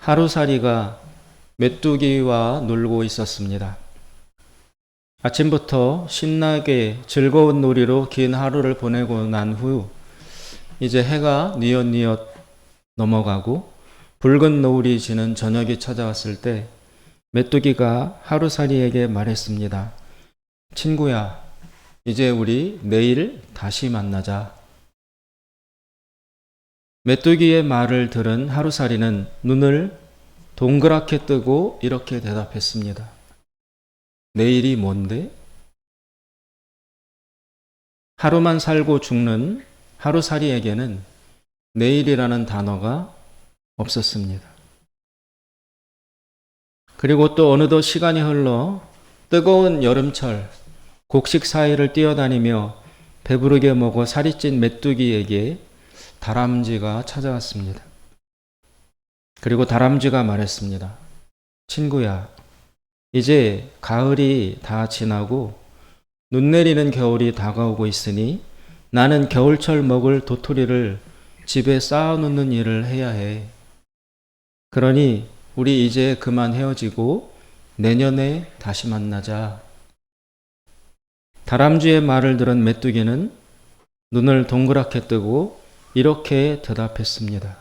하루살이가 메뚜기와 놀고 있었습니다. 아침부터 신나게 즐거운 놀이로 긴 하루를 보내고 난 후 이제 해가 뉘엿뉘엿 넘어가고 붉은 노을이 지는 저녁이 찾아왔을 때 메뚜기가 하루살이에게 말했습니다. 친구야, 이제 우리 내일 다시 만나자. 메뚜기의 말을 들은 하루살이는 눈을 동그랗게 뜨고 이렇게 대답했습니다. 내일이 뭔데? 하루만 살고 죽는 하루살이에게는 내일이라는 단어가 없었습니다. 그리고 또 어느덧 시간이 흘러 뜨거운 여름철 곡식 사이를 뛰어다니며 배부르게 먹어 살이 찐 메뚜기에게 다람쥐가 찾아왔습니다. 그리고 다람쥐가 말했습니다. 친구야, 이제 가을이 다 지나고 눈 내리는 겨울이 다가오고 있으니 나는 겨울철 먹을 도토리를 집에 쌓아놓는 일을 해야 해. 그러니 우리 이제 그만 헤어지고 내년에 다시 만나자. 다람쥐의 말을 들은 메뚜기는 눈을 동그랗게 뜨고 이렇게 대답했습니다.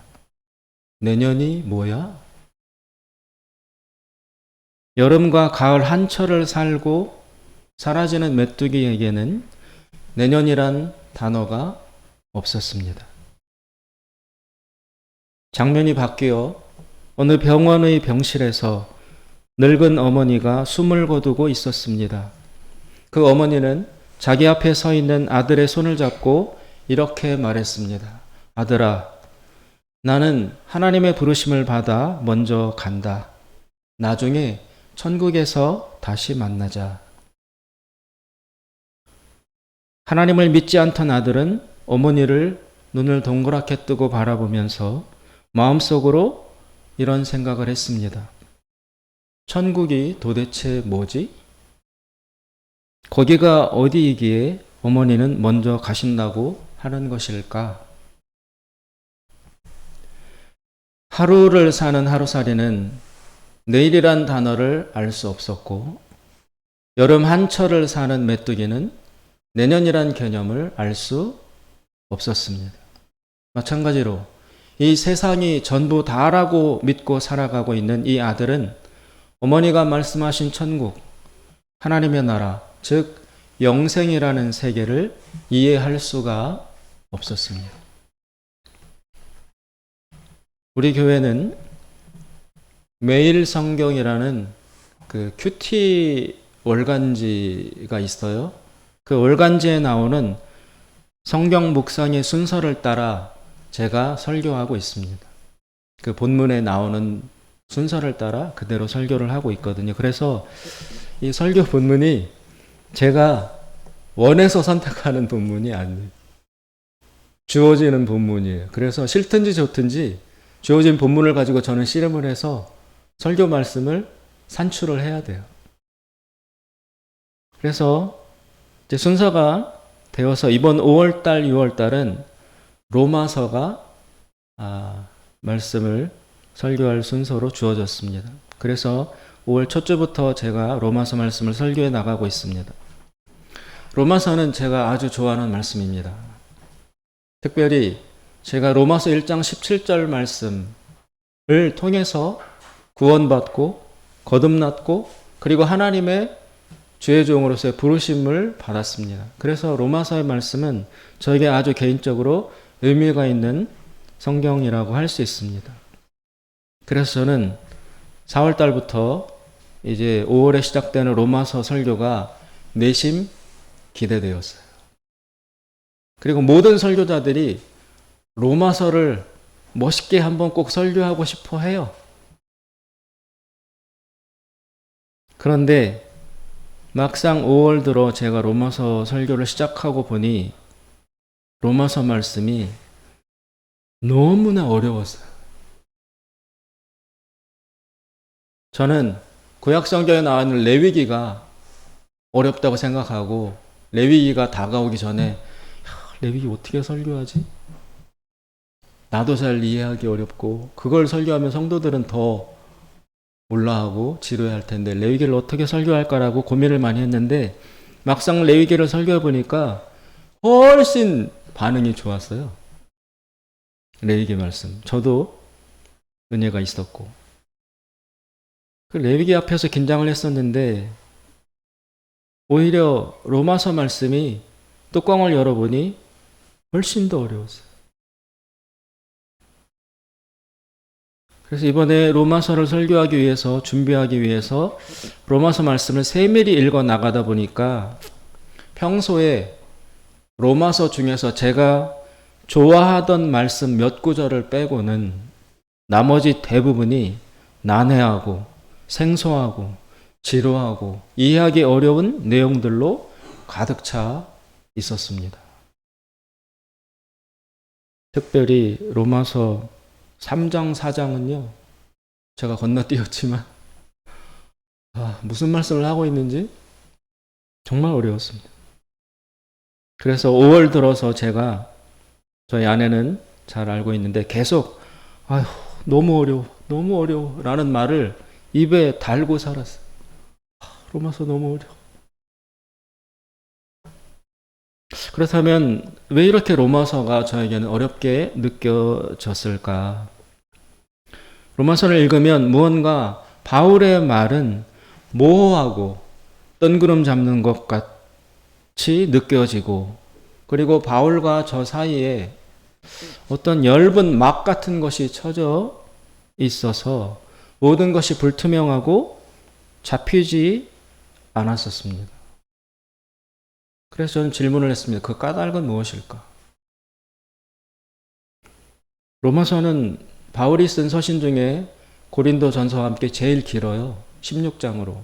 내년이 뭐야? 여름과 가을 한철을 살고 사라지는 메뚜기에게는 내년이란 단어가 없었습니다. 장면이 바뀌어 어느 병원의 병실에서 늙은 어머니가 숨을 거두고 있었습니다. 그 어머니는 자기 앞에 서 있는 아들의 손을 잡고 이렇게 말했습니다. 아들아, 나는 하나님의 부르심을 받아 먼저 간다. 나중에 천국에서 다시 만나자. 하나님을 믿지 않던 아들은 어머니를 눈을 동그랗게 뜨고 바라보면서 마음속으로 이런 생각을 했습니다. 천국이 도대체 뭐지? 거기가 어디이기에 어머니는 먼저 가신다고 하는 것일까? 하루를 사는 하루살이는 내일이란 단어를 알 수 없었고 여름 한철을 사는 메뚜기는 내년이란 개념을 알 수 없었습니다. 마찬가지로 이 세상이 전부 다라고 믿고 살아가고 있는 이 아들은 어머니가 말씀하신 천국, 하나님의 나라, 즉 영생이라는 세계를 이해할 수가 없었습니다. 우리 교회는 매일 성경이라는 그 큐티 월간지가 있어요. 그 월간지에 나오는 성경 묵상의 순서를 따라 제가 설교하고 있습니다. 그 본문에 나오는 순서를 따라 그대로 설교를 하고 있거든요. 그래서 이 설교 본문이 제가 원해서 선택하는 본문이 아니에요. 주어지는 본문이에요. 그래서 싫든지 좋든지 주어진 본문을 가지고 저는 씨름을 해서 설교 말씀을 산출을 해야 돼요. 그래서 이제 순서가 되어서 이번 5월달, 6월달은 로마서가 말씀을 설교할 순서로 주어졌습니다. 그래서 5월 첫 주부터 제가 로마서 말씀을 설교해 나가고 있습니다. 로마서는 제가 아주 좋아하는 말씀입니다. 특별히 제가 로마서 1장 17절 말씀을 통해서 구원받고 거듭났고 그리고 하나님의 주의 종으로서의 부르심을 받았습니다. 그래서 로마서의 말씀은 저에게 아주 개인적으로 의미가 있는 성경이라고 할 수 있습니다. 그래서 저는 4월 달부터 이제 5월에 시작되는 로마서 설교가 내심 기대되었어요. 그리고 모든 설교자들이 로마서를 멋있게 한번 꼭 설교하고 싶어 해요. 그런데 막상 5월 들어 제가 로마서 설교를 시작하고 보니 로마서 말씀이 너무나 어려웠어요. 저는 구약 성경에 나오는 레위기가 어렵다고 생각하고 레위기가 다가오기 전에 레위기 어떻게 설교하지? 나도 잘 이해하기 어렵고 그걸 설교하면 성도들은 더 몰라하고 지루해할 텐데 레위기를 어떻게 설교할까라고 고민을 많이 했는데 막상 레위기를 설교해 보니까 훨씬 반응이 좋았어요. 레위기 말씀. 저도 은혜가 있었고 그 레위기 앞에서 긴장을 했었는데 오히려 로마서 말씀이 뚜껑을 열어보니 훨씬 더 어려웠어요. 그래서 이번에 로마서를 설교하기 위해서 준비하기 위해서 로마서 말씀을 세밀히 읽어 나가다 보니까 평소에 로마서 중에서 제가 좋아하던 말씀 몇 구절을 빼고는 나머지 대부분이 난해하고 생소하고 지루하고 이해하기 어려운 내용들로 가득 차 있었습니다. 특별히 로마서 3장, 4장은요, 제가 건너뛰었지만, 무슨 말씀을 하고 있는지 정말 어려웠습니다. 그래서 5월 들어서 제가, 저희 아내는 잘 알고 있는데 계속, 너무 어려워, 라는 말을 입에 달고 살았어요. 로마서 너무 어려워. 그렇다면 왜 이렇게 로마서가 저에게는 어렵게 느껴졌을까? 로마서를 읽으면 무언가 바울의 말은 모호하고 뜬구름 잡는 것 같이 느껴지고 그리고 바울과 저 사이에 어떤 엷은 막 같은 것이 쳐져 있어서 모든 것이 불투명하고 잡히지 않았었습니다. 그래서 저는 질문을 했습니다. 그 까닭은 무엇일까? 로마서는 바울이 쓴 서신 중에 고린도전서와 함께 제일 길어요. 16장으로.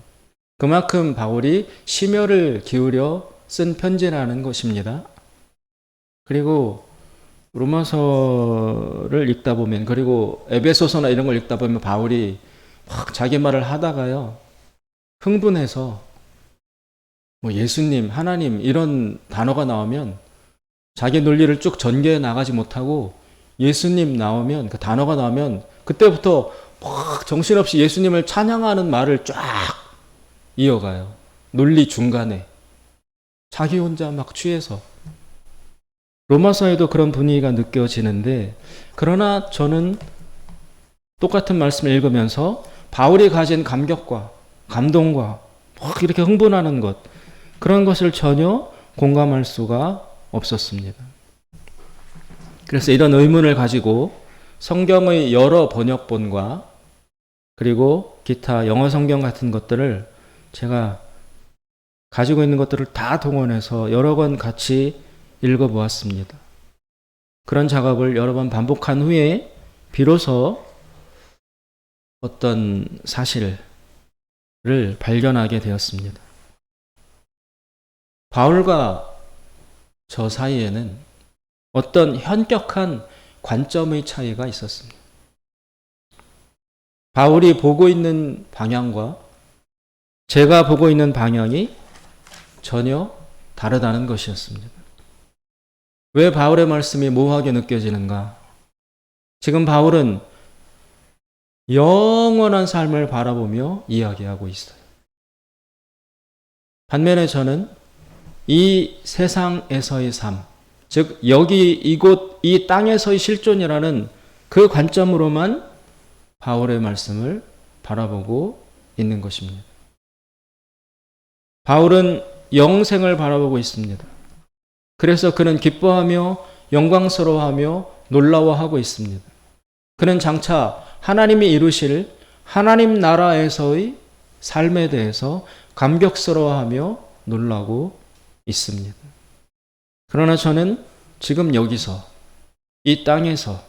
그만큼 바울이 심혈을 기울여 쓴 편지라는 것입니다. 그리고 로마서를 읽다 보면 그리고 에베소서나 이런 걸 읽다 보면 바울이 막 자기 말을 하다가요. 흥분해서 예수님, 하나님 이런 단어가 나오면 자기 논리를 쭉 전개해 나가지 못하고 예수님 나오면 그 단어가 나오면 그때부터 막 정신없이 예수님을 찬양하는 말을 쫙 이어가요. 논리 중간에 자기 혼자 막 취해서 로마서에도 그런 분위기가 느껴지는데 그러나 저는 똑같은 말씀을 읽으면서 바울이 가진 감격과 감동과 막 이렇게 흥분하는 것 그런 것을 전혀 공감할 수가 없었습니다. 그래서 이런 의문을 가지고 성경의 여러 번역본과 그리고 기타 영어 성경 같은 것들을 제가 가지고 있는 것들을 다 동원해서 여러 권 같이 읽어보았습니다. 그런 작업을 여러 번 반복한 후에 비로소 어떤 사실을 발견하게 되었습니다. 바울과 저 사이에는 어떤 현격한 관점의 차이가 있었습니다. 바울이 보고 있는 방향과 제가 보고 있는 방향이 전혀 다르다는 것이었습니다. 왜 바울의 말씀이 모호하게 느껴지는가? 지금 바울은 영원한 삶을 바라보며 이야기하고 있어요. 반면에 저는 이 세상에서의 삶, 즉 여기 이곳 이 땅에서의 실존이라는 그 관점으로만 바울의 말씀을 바라보고 있는 것입니다. 바울은 영생을 바라보고 있습니다. 그래서 그는 기뻐하며 영광스러워하며 놀라워하고 있습니다. 그는 장차 하나님이 이루실 하나님 나라에서의 삶에 대해서 감격스러워하며 놀라고 있습니다. 그러나 저는 지금 여기서 이 땅에서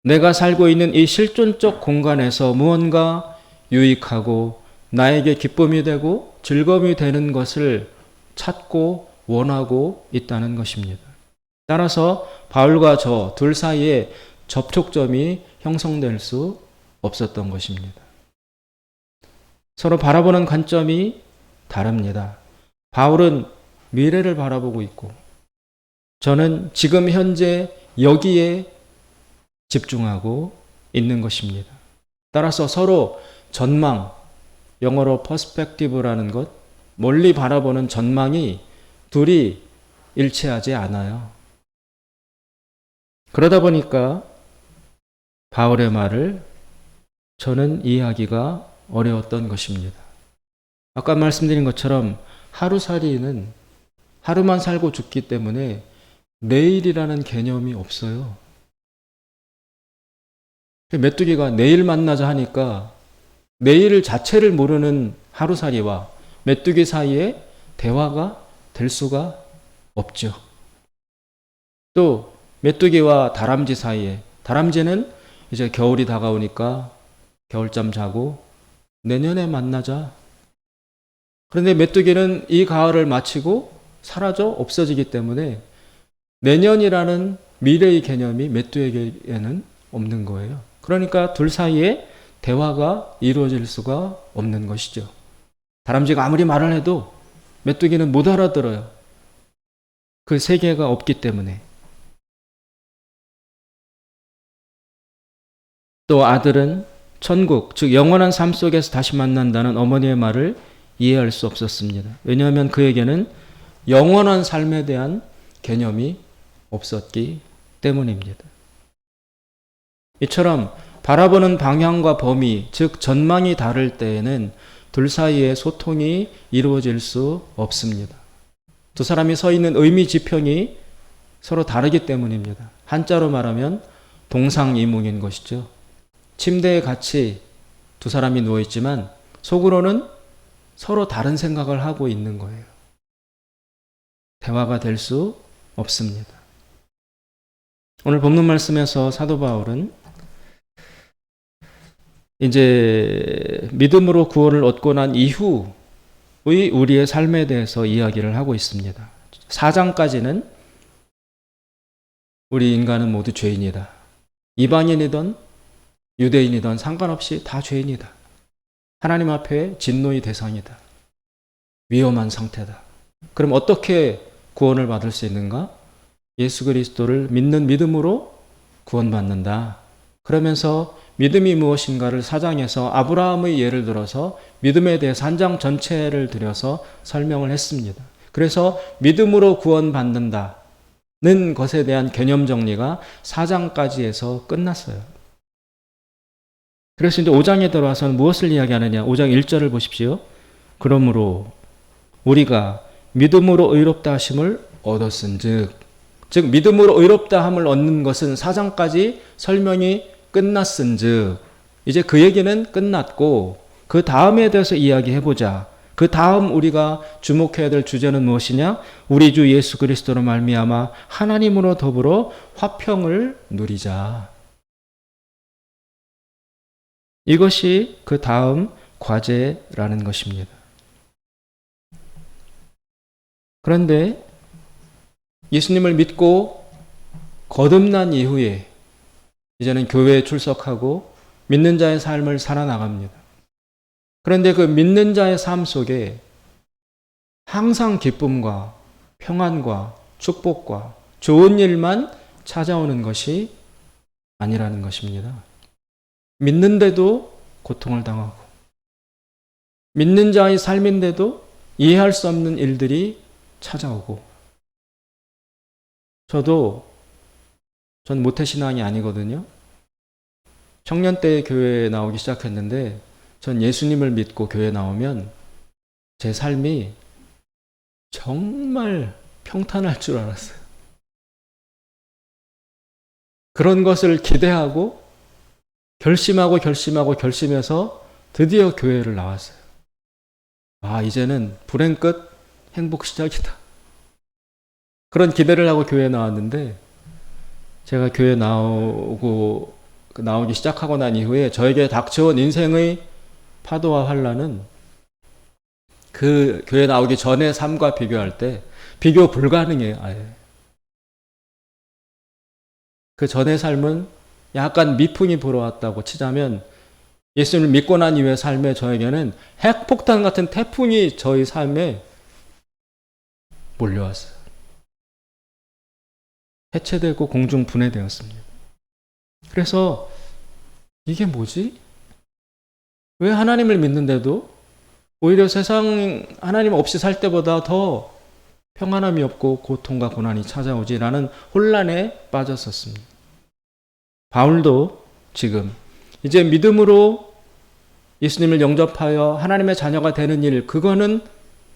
내가 살고 있는 이 실존적 공간에서 무언가 유익하고 나에게 기쁨이 되고 즐거움이 되는 것을 찾고 원하고 있다는 것입니다. 따라서 바울과 저 둘 사이에 접촉점이 형성될 수 없었던 것입니다. 서로 바라보는 관점이 다릅니다. 바울은 미래를 바라보고 있고 저는 지금 현재 여기에 집중하고 있는 것입니다. 따라서 서로 전망, 영어로 퍼스펙티브라는 것, 멀리 바라보는 전망이 둘이 일치하지 않아요. 그러다 보니까 바울의 말을 저는 이해하기가 어려웠던 것입니다. 아까 말씀드린 것처럼 하루살이는 하루만 살고 죽기 때문에 내일이라는 개념이 없어요. 메뚜기가 내일 만나자 하니까 내일 자체를 모르는 하루살이와 메뚜기 사이에 대화가 될 수가 없죠. 또 메뚜기와 다람쥐 사이에, 다람쥐는 이제 겨울이 다가오니까 겨울잠 자고 내년에 만나자. 그런데 메뚜기는 이 가을을 마치고 사라져 없어지기 때문에 내년이라는 미래의 개념이 메뚜기에게는 없는 거예요. 그러니까 둘 사이에 대화가 이루어질 수가 없는 것이죠. 다람쥐가 아무리 말을 해도 메뚜기는 못 알아들어요. 그 세계가 없기 때문에. 또 아들은 천국, 즉 영원한 삶 속에서 다시 만난다는 어머니의 말을 이해할 수 없었습니다. 왜냐하면 그에게는 영원한 삶에 대한 개념이 없었기 때문입니다. 이처럼 바라보는 방향과 범위, 즉 전망이 다를 때에는 둘 사이에 소통이 이루어질 수 없습니다. 두 사람이 서 있는 의미 지평이 서로 다르기 때문입니다. 한자로 말하면 동상이몽인 것이죠. 침대에 같이 두 사람이 누워있지만 속으로는 서로 다른 생각을 하고 있는 거예요. 대화가 될 수 없습니다. 오늘 본문 말씀에서 사도 바울은 이제 믿음으로 구원을 얻고 난 이후의 우리의 삶에 대해서 이야기를 하고 있습니다. 4장까지는 우리 인간은 모두 죄인이다. 이방인이든 유대인이든 상관없이 다 죄인이다. 하나님 앞에 진노의 대상이다. 위험한 상태다. 그럼 어떻게 구원을 받을 수 있는가? 예수 그리스도를 믿는 믿음으로 구원받는다. 그러면서 믿음이 무엇인가를 4장에서 아브라함의 예를 들어서 믿음에 대해서 한 장 전체를 들여서 설명을 했습니다. 그래서 믿음으로 구원받는다는 것에 대한 개념 정리가 4장까지 해서 끝났어요. 그래서 이제 5장에 들어와서는 무엇을 이야기하느냐? 5장 1절을 보십시오. 그러므로 우리가 믿음으로 의롭다 하심을 얻었은즉, 즉 믿음으로 의롭다 함을 얻는 것은 4장까지 설명이 끝났은즉, 이제 그 얘기는 끝났고 그 다음에 대해서 이야기해보자. 그 다음 우리가 주목해야 될 주제는 무엇이냐? 우리 주 예수 그리스도로 말미암아 하나님으로 더불어 화평을 누리자. 이것이 그 다음 과제라는 것입니다. 그런데 예수님을 믿고 거듭난 이후에 이제는 교회에 출석하고 믿는 자의 삶을 살아나갑니다. 그런데 그 믿는 자의 삶 속에 항상 기쁨과 평안과 축복과 좋은 일만 찾아오는 것이 아니라는 것입니다. 믿는데도 고통을 당하고 믿는 자의 삶인데도 이해할 수 없는 일들이 찾아오고, 전 모태신앙이 아니거든요. 청년 때 교회에 나오기 시작했는데 전 예수님을 믿고 교회에 나오면 제 삶이 정말 평탄할 줄 알았어요. 그런 것을 기대하고 결심해서 드디어 교회를 나왔어요. 이제는 불행 끝 행복 시작이다. 그런 기대를 하고 교회에 나왔는데, 제가 교회 나오기 시작하고 난 이후에 저에게 닥쳐온 인생의 파도와 환란은 그 교회 나오기 전의 삶과 비교할 때 비교 불가능해요. 아예. 그 전의 삶은 약간 미풍이 불어왔다고 치자면, 예수님을 믿고 난 이후의 삶에 저에게는 핵폭탄 같은 태풍이 저희 삶에 몰려왔어요. 해체되고 공중 분해되었습니다. 그래서 이게 뭐지? 왜 하나님을 믿는데도 오히려 세상 하나님 없이 살 때보다 더 평안함이 없고 고통과 고난이 찾아오지라는 혼란에 빠졌었습니다. 바울도 지금 이제 믿음으로 예수님을 영접하여 하나님의 자녀가 되는 일, 그거는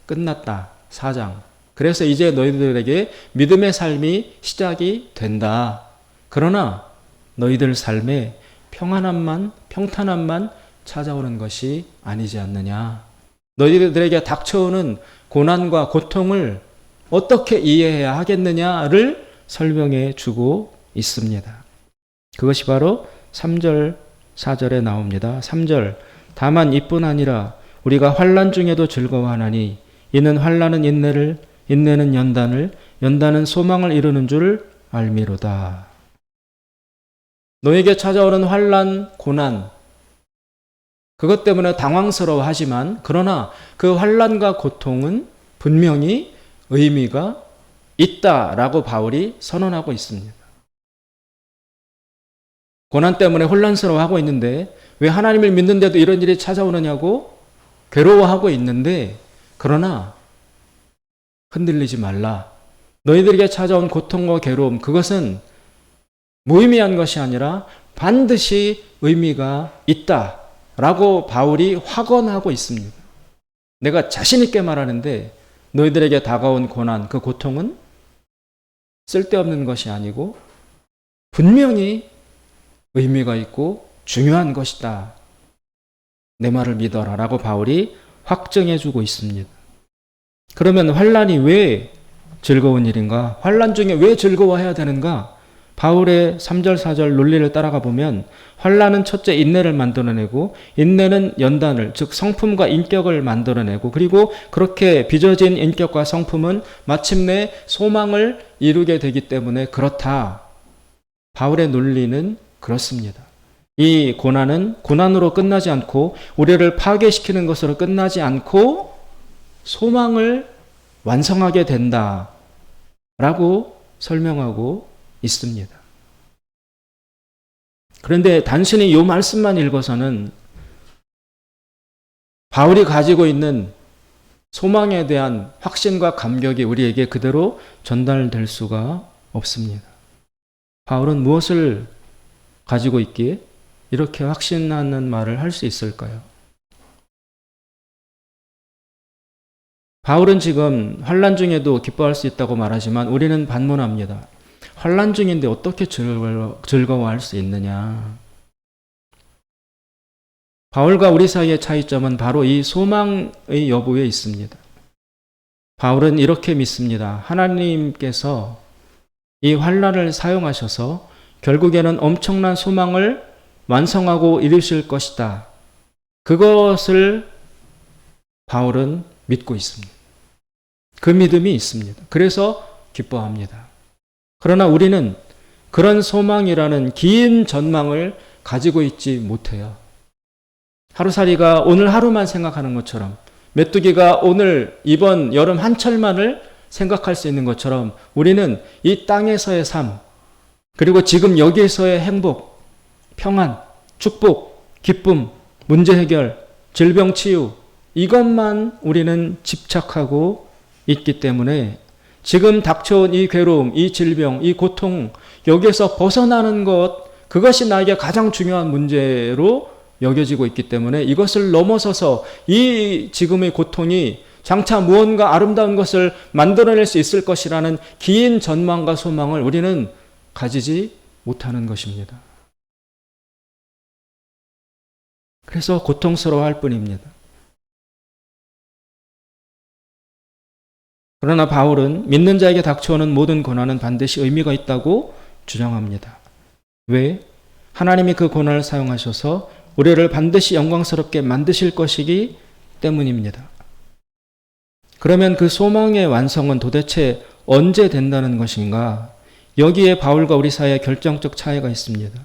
끝났다. 4장. 그래서 이제 너희들에게 믿음의 삶이 시작이 된다. 그러나 너희들 삶에 평탄함만 찾아오는 것이 아니지 않느냐. 너희들에게 닥쳐오는 고난과 고통을 어떻게 이해해야 하겠느냐를 설명해 주고 있습니다. 그것이 바로 3절, 4절에 나옵니다. 3절, 다만 이뿐 아니라 우리가 환난 중에도 즐거워하나니 이는 환난은 인내를, 인내는 연단을, 연단은 소망을 이루는 줄 알미로다. 너에게 찾아오는 환난, 고난, 그것 때문에 당황스러워하지만 그러나 그 환난과 고통은 분명히 의미가 있다라고 바울이 선언하고 있습니다. 고난 때문에 혼란스러워하고 있는데 왜 하나님을 믿는데도 이런 일이 찾아오느냐고 괴로워하고 있는데, 그러나 흔들리지 말라. 너희들에게 찾아온 고통과 괴로움, 그것은 무의미한 것이 아니라 반드시 의미가 있다라고 바울이 확언하고 있습니다. 내가 자신 있게 말하는데 너희들에게 다가온 고난, 그 고통은 쓸데없는 것이 아니고 분명히 의미가 있고 중요한 것이다. 내 말을 믿어라 라고 바울이 확증해 주고 있습니다. 그러면 환난이 왜 즐거운 일인가? 환난 중에 왜 즐거워해야 되는가? 바울의 3절 4절 논리를 따라가 보면 환난은 첫째 인내를 만들어내고, 인내는 연단을, 즉 성품과 인격을 만들어내고, 그리고 그렇게 빚어진 인격과 성품은 마침내 소망을 이루게 되기 때문에 그렇다. 바울의 논리는 그렇습니다. 이 고난은 고난으로 끝나지 않고 우리를 파괴시키는 것으로 끝나지 않고 소망을 완성하게 된다 라고 설명하고 있습니다. 그런데 단순히 이 말씀만 읽어서는 바울이 가지고 있는 소망에 대한 확신과 감격이 우리에게 그대로 전달될 수가 없습니다. 바울은 무엇을 가지고 있기에 이렇게 확신하는 말을 할 수 있을까요? 바울은 지금 환난 중에도 기뻐할 수 있다고 말하지만 우리는 반문합니다. 환난 중인데 어떻게 즐거워할 수 있느냐? 바울과 우리 사이의 차이점은 바로 이 소망의 여부에 있습니다. 바울은 이렇게 믿습니다. 하나님께서 이 환난을 사용하셔서 결국에는 엄청난 소망을 완성하고 이루실 것이다. 그것을 바울은 믿고 있습니다. 그 믿음이 있습니다. 그래서 기뻐합니다. 그러나 우리는 그런 소망이라는 긴 전망을 가지고 있지 못해요. 하루살이가 오늘 하루만 생각하는 것처럼, 메뚜기가 오늘 이번 여름 한철만을 생각할 수 있는 것처럼 우리는 이 땅에서의 삶, 그리고 지금 여기에서의 행복, 평안, 축복, 기쁨, 문제 해결, 질병 치유, 이것만 우리는 집착하고 있기 때문에 지금 닥쳐온 이 괴로움, 이 질병, 이 고통, 여기에서 벗어나는 것, 그것이 나에게 가장 중요한 문제로 여겨지고 있기 때문에 이것을 넘어서서 이 지금의 고통이 장차 무언가 아름다운 것을 만들어낼 수 있을 것이라는 긴 전망과 소망을 우리는 가지지 못하는 것입니다. 그래서 고통스러워할 뿐입니다. 그러나 바울은 믿는 자에게 닥쳐오는 모든 고난은 반드시 의미가 있다고 주장합니다. 왜? 하나님이 그 고난을 사용하셔서 우리를 반드시 영광스럽게 만드실 것이기 때문입니다. 그러면 그 소망의 완성은 도대체 언제 된다는 것인가? 여기에 바울과 우리 사이에 결정적 차이가 있습니다.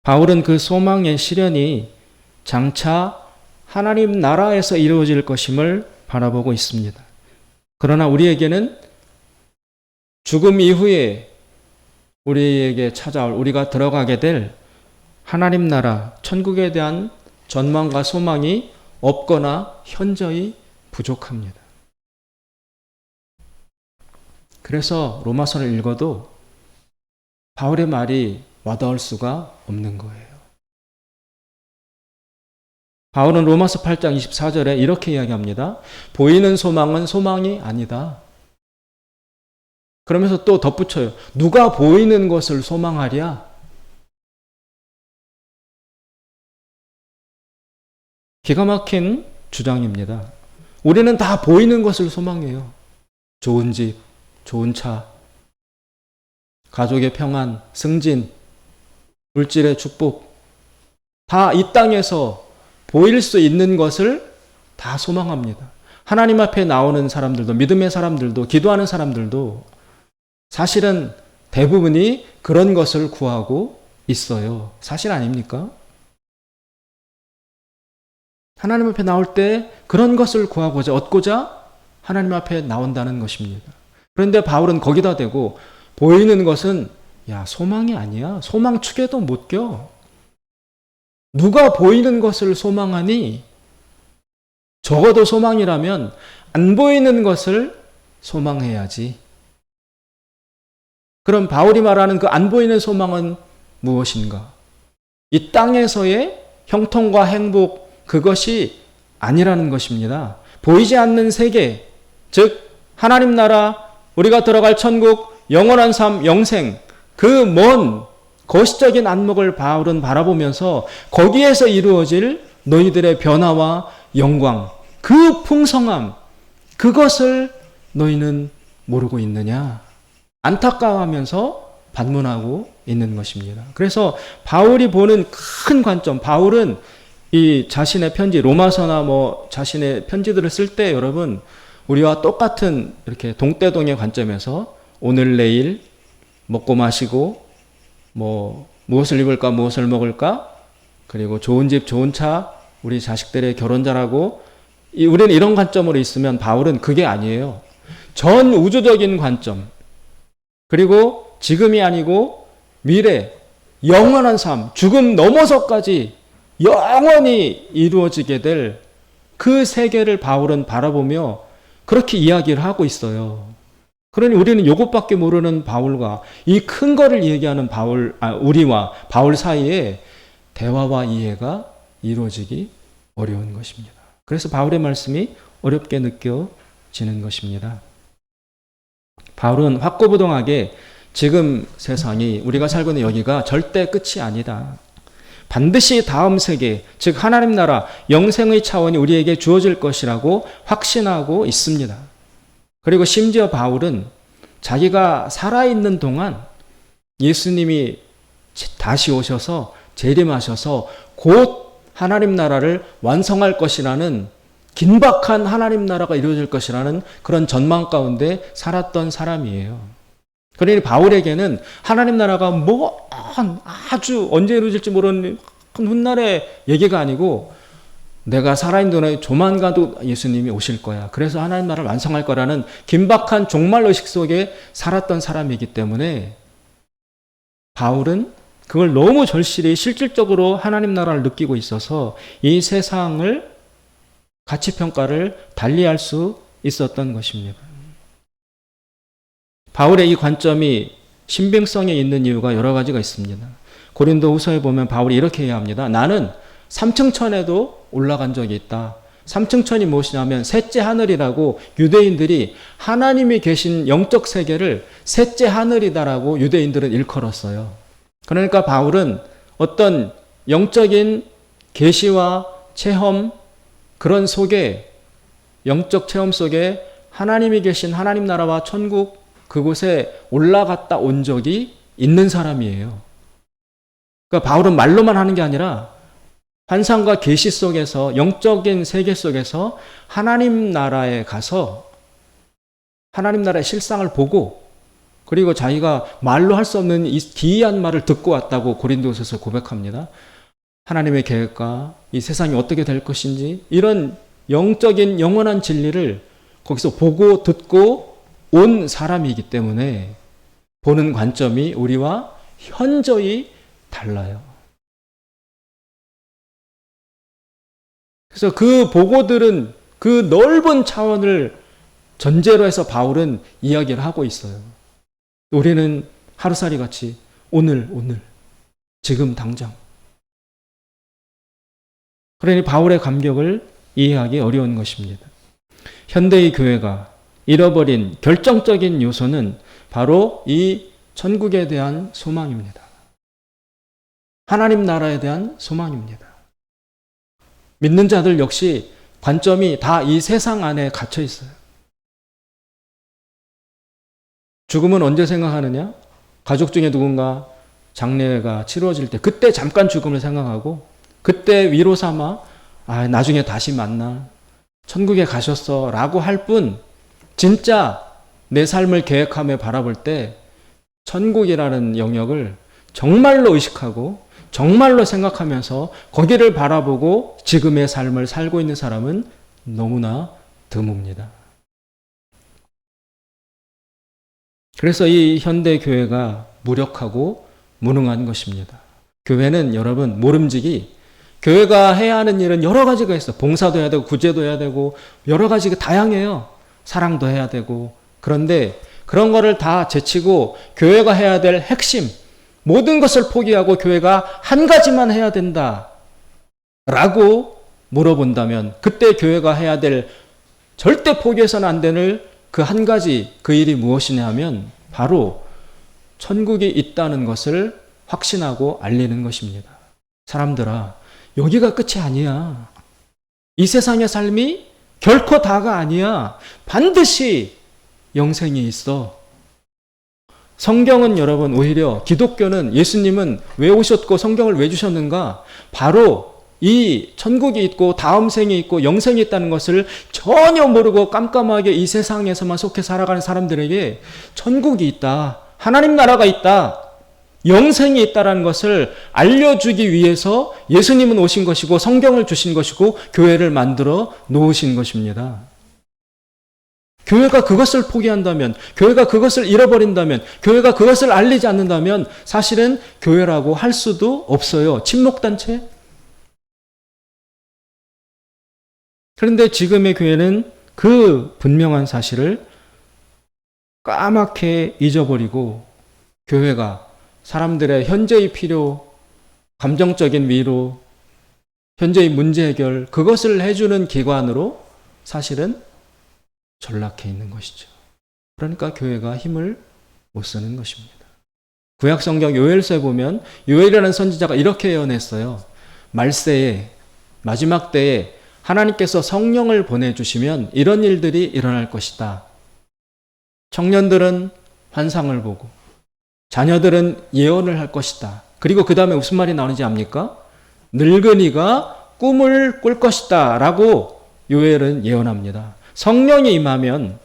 바울은 그 소망의 실현이 장차 하나님 나라에서 이루어질 것임을 바라보고 있습니다. 그러나 우리에게는 죽음 이후에 우리에게 찾아올, 우리가 들어가게 될 하나님 나라, 천국에 대한 전망과 소망이 없거나 현저히 부족합니다. 그래서 로마서를 읽어도 바울의 말이 와닿을 수가 없는 거예요. 바울은 로마서 8장 24절에 이렇게 이야기합니다. 보이는 소망은 소망이 아니다. 그러면서 또 덧붙여요. 누가 보이는 것을 소망하랴? 기가 막힌 주장입니다. 우리는 다 보이는 것을 소망해요. 좋은 집, 좋은 차, 가족의 평안, 승진, 물질의 축복, 다 이 땅에서 보일 수 있는 것을 다 소망합니다. 하나님 앞에 나오는 사람들도, 믿음의 사람들도, 기도하는 사람들도 사실은 대부분이 그런 것을 구하고 있어요. 사실 아닙니까? 하나님 앞에 나올 때 그런 것을 구하고자, 얻고자 하나님 앞에 나온다는 것입니다. 그런데 바울은 거기다 대고 보이는 것은 소망이 아니야. 소망 축에도 못 껴. 누가 보이는 것을 소망하니? 적어도 소망이라면 안 보이는 것을 소망해야지. 그럼 바울이 말하는 그 안 보이는 소망은 무엇인가? 이 땅에서의 형통과 행복, 그것이 아니라는 것입니다. 보이지 않는 세계, 즉 하나님 나라, 우리가 들어갈 천국, 영원한 삶, 영생, 그 먼 거시적인 안목을 바울은 바라보면서 거기에서 이루어질 너희들의 변화와 영광, 그 풍성함, 그것을 너희는 모르고 있느냐? 안타까워하면서 반문하고 있는 것입니다. 그래서 바울이 보는 큰 관점, 바울은 이 자신의 편지, 로마서나 자신의 편지들을 쓸 때 여러분, 우리와 똑같은 이렇게 동대동의 관점에서 오늘 내일 먹고 마시고 무엇을 입을까, 무엇을 먹을까, 그리고 좋은 집, 좋은 차, 우리 자식들의 결혼 잘하고, 우리는 이런 관점으로 있으면 바울은 그게 아니에요. 전 우주적인 관점, 그리고 지금이 아니고 미래, 영원한 삶, 죽음 넘어서까지 영원히 이루어지게 될 그 세계를 바울은 바라보며 그렇게 이야기를 하고 있어요. 그러니 우리는 이것밖에 모르는 바울과 이 큰 거를 얘기하는 우리와 바울 사이에 대화와 이해가 이루어지기 어려운 것입니다. 그래서 바울의 말씀이 어렵게 느껴지는 것입니다. 바울은 확고부동하게 지금 세상이, 우리가 살고 있는 여기가 절대 끝이 아니다. 반드시 다음 세계, 즉 하나님 나라, 영생의 차원이 우리에게 주어질 것이라고 확신하고 있습니다. 그리고 심지어 바울은 자기가 살아있는 동안 예수님이 다시 오셔서 재림하셔서 곧 하나님 나라를 완성할 것이라는, 긴박한 하나님 나라가 이루어질 것이라는 그런 전망 가운데 살았던 사람이에요. 그러니 바울에게는 하나님 나라가 아주 언제 이루어질지 모르는 훗날의 얘기가 아니고, 내가 살아있는 동안에 조만간도 예수님이 오실 거야. 그래서 하나님 나라를 완성할 거라는 긴박한 종말의식 속에 살았던 사람이기 때문에 바울은 그걸 너무 절실히 실질적으로 하나님 나라를 느끼고 있어서 이 세상을 가치평가를 달리할 수 있었던 것입니다. 바울의 이 관점이 신빙성에 있는 이유가 여러 가지가 있습니다. 고린도후서에 보면 바울이 이렇게 이야기합니다. 나는 3층 천에도 올라간 적이 있다. 3층 천이 무엇이냐면 셋째 하늘이라고, 유대인들이 하나님이 계신 영적 세계를 셋째 하늘이다라고 유대인들은 일컬었어요. 그러니까 바울은 어떤 영적인 계시와 체험, 그런 속에, 영적 체험 속에 하나님이 계신 하나님 나라와 천국, 그곳에 올라갔다 온 적이 있는 사람이에요. 그러니까 바울은 말로만 하는 게 아니라 환상과 계시 속에서, 영적인 세계 속에서 하나님 나라에 가서 하나님 나라의 실상을 보고, 그리고 자기가 말로 할 수 없는 이 기이한 말을 듣고 왔다고 고린도서에서 고백합니다. 하나님의 계획과 이 세상이 어떻게 될 것인지, 이런 영적인 영원한 진리를 거기서 보고 듣고 온 사람이기 때문에 보는 관점이 우리와 현저히 달라요. 그래서 그 보고들은 그 넓은 차원을 전제로 해서 바울은 이야기를 하고 있어요. 우리는 하루살이 같이 오늘, 지금 당장. 그러니 바울의 감격을 이해하기 어려운 것입니다. 현대의 교회가 잃어버린 결정적인 요소는 바로 이 천국에 대한 소망입니다. 하나님 나라에 대한 소망입니다. 믿는 자들 역시 관점이 다 이 세상 안에 갇혀 있어요. 죽음은 언제 생각하느냐? 가족 중에 누군가 장례가 치루어질 때 그때 잠깐 죽음을 생각하고 그때 위로 삼아 나중에 다시 만나 천국에 가셨어 라고 할 뿐 진짜 내 삶을 계획하며 바라볼 때 천국이라는 영역을 정말로 의식하고 정말로 생각하면서 거기를 바라보고 지금의 삶을 살고 있는 사람은 너무나 드뭅니다. 그래서 이 현대 교회가 무력하고 무능한 것입니다. 교회는 여러분 모름지기 교회가 해야 하는 일은 여러 가지가 있어. 봉사도 해야 되고 구제도 해야 되고 여러 가지가 다양해요. 사랑도 해야 되고. 그런데 그런 거를 다 제치고 교회가 해야 될 핵심 모든 것을 포기하고 교회가 한 가지만 해야 된다 라고 물어본다면 그때 교회가 해야 될 절대 포기해서는 안 되는 그 한 가지 그 일이 무엇이냐 하면 바로 천국이 있다는 것을 확신하고 알리는 것입니다. 사람들아, 여기가 끝이 아니야. 이 세상의 삶이 결코 다가 아니야. 반드시 영생이 있어. 성경은 여러분 오히려 기독교는 예수님은 왜 오셨고 성경을 왜 주셨는가? 바로 이 천국이 있고 다음 생이 있고 영생이 있다는 것을 전혀 모르고 깜깜하게 이 세상에서만 속해 살아가는 사람들에게 천국이 있다. 하나님 나라가 있다. 영생이 있다는 것을 알려주기 위해서 예수님은 오신 것이고 성경을 주신 것이고 교회를 만들어 놓으신 것입니다. 교회가 그것을 포기한다면, 교회가 그것을 잃어버린다면, 교회가 그것을 알리지 않는다면 사실은 교회라고 할 수도 없어요. 침묵단체? 그런데 지금의 교회는 그 분명한 사실을 까맣게 잊어버리고 교회가 사람들의 현재의 필요, 감정적인 위로, 현재의 문제 해결, 그것을 해주는 기관으로 사실은 전락해 있는 것이죠. 그러니까 교회가 힘을 못 쓰는 것입니다. 구약성경 요엘서에 보면 요엘이라는 선지자가 이렇게 예언했어요. 말세에 마지막 때에 하나님께서 성령을 보내주시면 이런 일들이 일어날 것이다. 청년들은 환상을 보고 자녀들은 예언을 할 것이다. 그리고 그 다음에 무슨 말이 나오는지 압니까? 늙은이가 꿈을 꿀 것이다 라고 요엘은 예언합니다. 성령이 임하면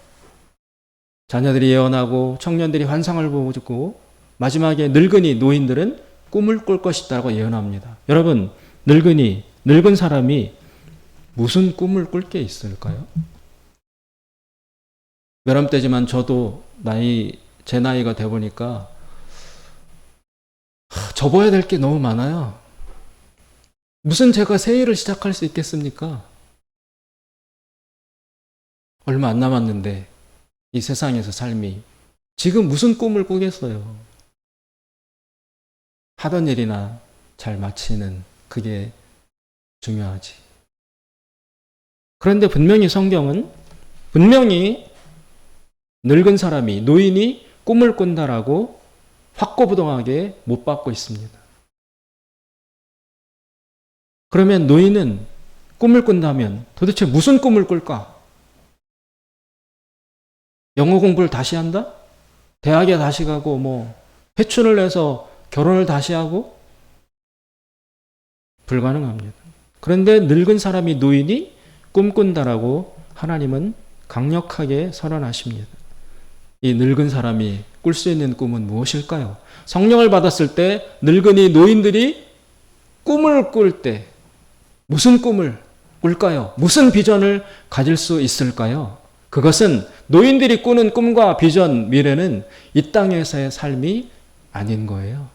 자녀들이 예언하고 청년들이 환상을 보고 마지막에 늙은이, 노인들은 꿈을 꿀 것이다라고 예언합니다. 여러분, 늙은 사람이 무슨 꿈을 꿀 게 있을까요? 외람 때지만 저도 제 나이가 돼 보니까 접어야 될 게 너무 많아요. 무슨 제가 새 일을 시작할 수 있겠습니까? 얼마 안 남았는데 이 세상에서 삶이 지금 무슨 꿈을 꾸겠어요? 하던 일이나 잘 마치는 그게 중요하지. 그런데 분명히 성경은 분명히 늙은 사람이 노인이 꿈을 꾼다라고 확고부동하게 못 받고 있습니다. 그러면 노인은 꿈을 꾼다면 도대체 무슨 꿈을 꿀까? 영어 공부를 다시 한다? 대학에 다시 가고 회춘을 해서 결혼을 다시 하고? 불가능합니다. 그런데 늙은 사람이 노인이 꿈꾼다라고 하나님은 강력하게 선언하십니다. 이 늙은 사람이 꿀 수 있는 꿈은 무엇일까요? 성령을 받았을 때 늙은이 노인들이 꿈을 꿀 때 무슨 꿈을 꿀까요? 무슨 비전을 가질 수 있을까요? 그것은 노인들이 꾸는 꿈과 비전, 미래는 이 땅에서의 삶이 아닌 거예요.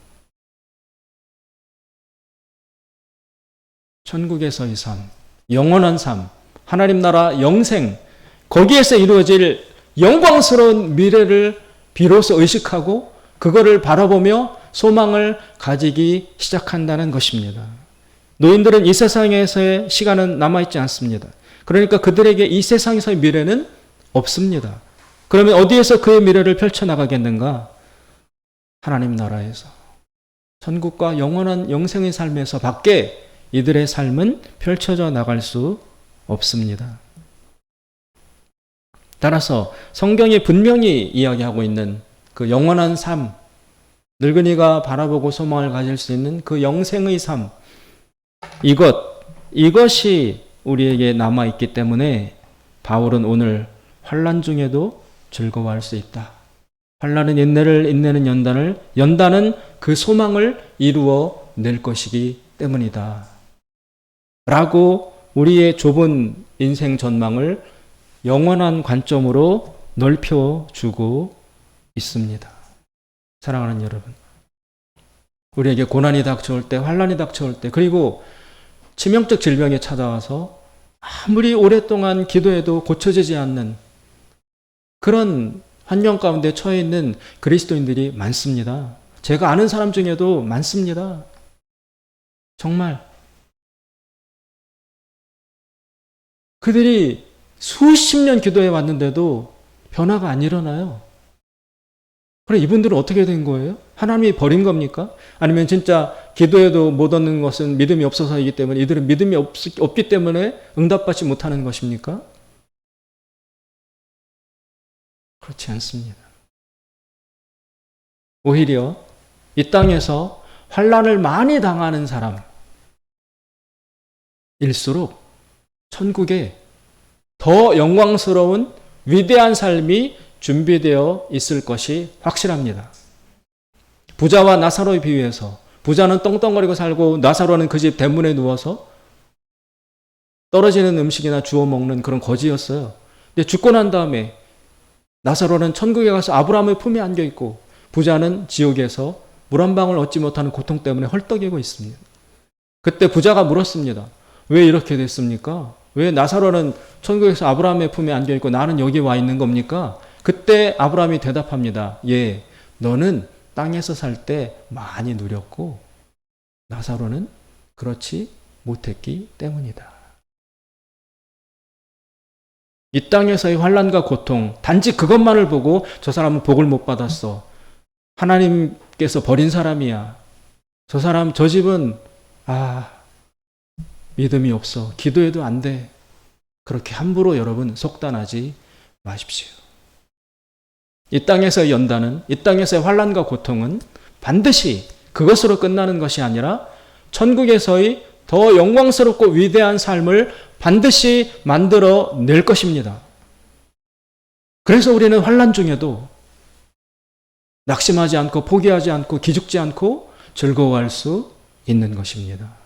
천국에서의 삶, 영원한 삶, 하나님 나라 영생, 거기에서 이루어질 영광스러운 미래를 비로소 의식하고 그거를 바라보며 소망을 가지기 시작한다는 것입니다. 노인들은 이 세상에서의 시간은 남아있지 않습니다. 그러니까 그들에게 이 세상에서의 미래는 없습니다. 그러면 어디에서 그의 미래를 펼쳐나가겠는가? 하나님 나라에서. 천국과 영원한 영생의 삶에서 밖에 이들의 삶은 펼쳐져 나갈 수 없습니다. 따라서 성경이 분명히 이야기하고 있는 그 영원한 삶, 늙은이가 바라보고 소망을 가질 수 있는 그 영생의 삶, 이것이 우리에게 남아있기 때문에 바울은 오늘 환난 중에도 즐거워할 수 있다. 환난은 인내를, 인내는 연단을, 연단은 그 소망을 이루어 낼 것이기 때문이다. 라고 우리의 좁은 인생 전망을 영원한 관점으로 넓혀주고 있습니다. 사랑하는 여러분, 우리에게 고난이 닥쳐올 때, 환난이 닥쳐올 때, 그리고 치명적 질병이 찾아와서 아무리 오랫동안 기도해도 고쳐지지 않는 그런 환경 가운데 처해 있는 그리스도인들이 많습니다. 제가 아는 사람 중에도 많습니다. 정말 그들이 수십 년 기도해 왔는데도 변화가 안 일어나요. 그럼 이분들은 어떻게 된 거예요? 하나님이 버린 겁니까? 아니면 진짜 기도해도 못 얻는 것은 믿음이 없어서이기 때문에 이들은 믿음이 없기 때문에 응답받지 못하는 것입니까? 그렇지 않습니다. 오히려 이 땅에서 환난을 많이 당하는 사람일수록 천국에 더 영광스러운 위대한 삶이 준비되어 있을 것이 확실합니다. 부자와 나사로에 비유해서 부자는 떵떵거리고 살고 나사로는 그 집 대문에 누워서 떨어지는 음식이나 주워 먹는 그런 거지였어요. 근데 죽고 난 다음에 나사로는 천국에 가서 아브라함의 품에 안겨 있고 부자는 지옥에서 물 한 방울 얻지 못하는 고통 때문에 헐떡이고 있습니다. 그때 부자가 물었습니다. 왜 이렇게 됐습니까? 왜 나사로는 천국에서 아브라함의 품에 안겨 있고 나는 여기 와 있는 겁니까? 그때 아브라함이 대답합니다. 예, 너는 땅에서 살 때 많이 누렸고 나사로는 그렇지 못했기 때문이다. 이 땅에서의 환난과 고통, 단지 그것만을 보고 저 사람은 복을 못 받았어. 하나님께서 버린 사람이야. 저 사람, 저 집은 믿음이 없어. 기도해도 안 돼. 그렇게 함부로 여러분 속단하지 마십시오. 이 땅에서의 연단은, 이 땅에서의 환난과 고통은 반드시 그것으로 끝나는 것이 아니라 천국에서의 더 영광스럽고 위대한 삶을 반드시 만들어 낼 것입니다. 그래서 우리는 환난 중에도 낙심하지 않고 포기하지 않고 기죽지 않고 즐거워할 수 있는 것입니다.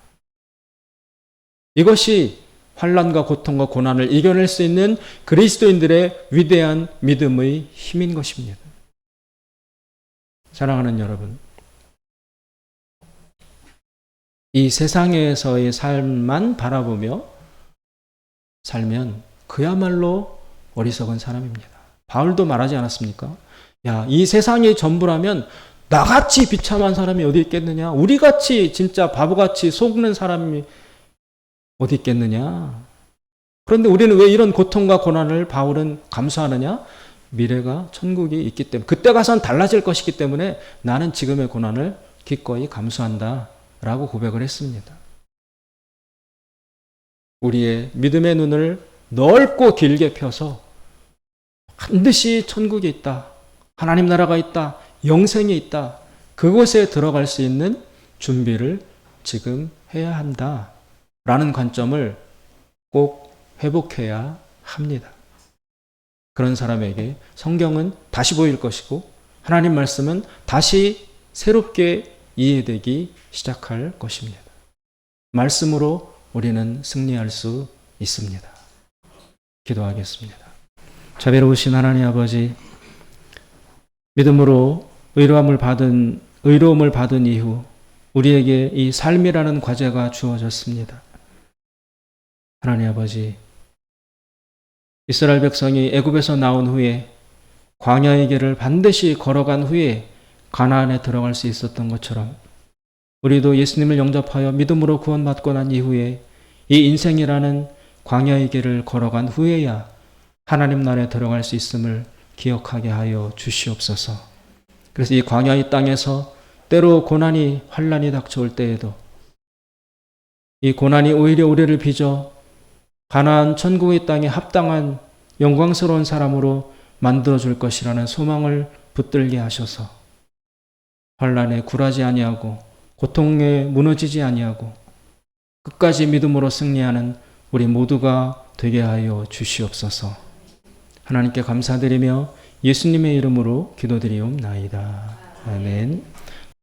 이것이 환난과 고통과 고난을 이겨낼 수 있는 그리스도인들의 위대한 믿음의 힘인 것입니다. 사랑하는 여러분, 이 세상에서의 삶만 바라보며 살면 그야말로 어리석은 사람입니다. 바울도 말하지 않았습니까? 야, 이 세상이 전부라면 나같이 비참한 사람이 어디 있겠느냐? 우리같이 진짜 바보같이 속는 사람이 어디 있겠느냐? 그런데 우리는 왜 이런 고통과 고난을 바울은 감수하느냐? 미래가 천국이 있기 때문에, 그때 가서는 달라질 것이기 때문에 나는 지금의 고난을 기꺼이 감수한다 라고 고백을 했습니다. 우리의 믿음의 눈을 넓고 길게 펴서 반드시 천국이 있다, 하나님 나라가 있다, 영생이 있다, 그곳에 들어갈 수 있는 준비를 지금 해야 한다 라는 관점을 꼭 회복해야 합니다. 그런 사람에게 성경은 다시 보일 것이고 하나님 말씀은 다시 새롭게 이해되기 시작할 것입니다. 말씀으로 우리는 승리할 수 있습니다. 기도하겠습니다. 자비로우신 하나님 아버지, 믿음으로 의로움을 받은 이후 우리에게 이 삶이라는 과제가 주어졌습니다. 하나님 아버지, 이스라엘 백성이 애굽에서 나온 후에 광야의 길을 반드시 걸어간 후에 가나안에 들어갈 수 있었던 것처럼 우리도 예수님을 영접하여 믿음으로 구원받고 난 이후에 이 인생이라는 광야의 길을 걸어간 후에야 하나님 나라에 들어갈 수 있음을 기억하게 하여 주시옵소서. 그래서 이 광야의 땅에서 때로 고난이 환난이 닥쳐올 때에도 이 고난이 오히려 우리를 빚어 가나안 천국의 땅에 합당한 영광스러운 사람으로 만들어줄 것이라는 소망을 붙들게 하셔서 환난에 굴하지 아니하고 고통에 무너지지 아니하고 끝까지 믿음으로 승리하는 우리 모두가 되게 하여 주시옵소서. 하나님께 감사드리며 예수님의 이름으로 기도드리옵나이다. 아멘.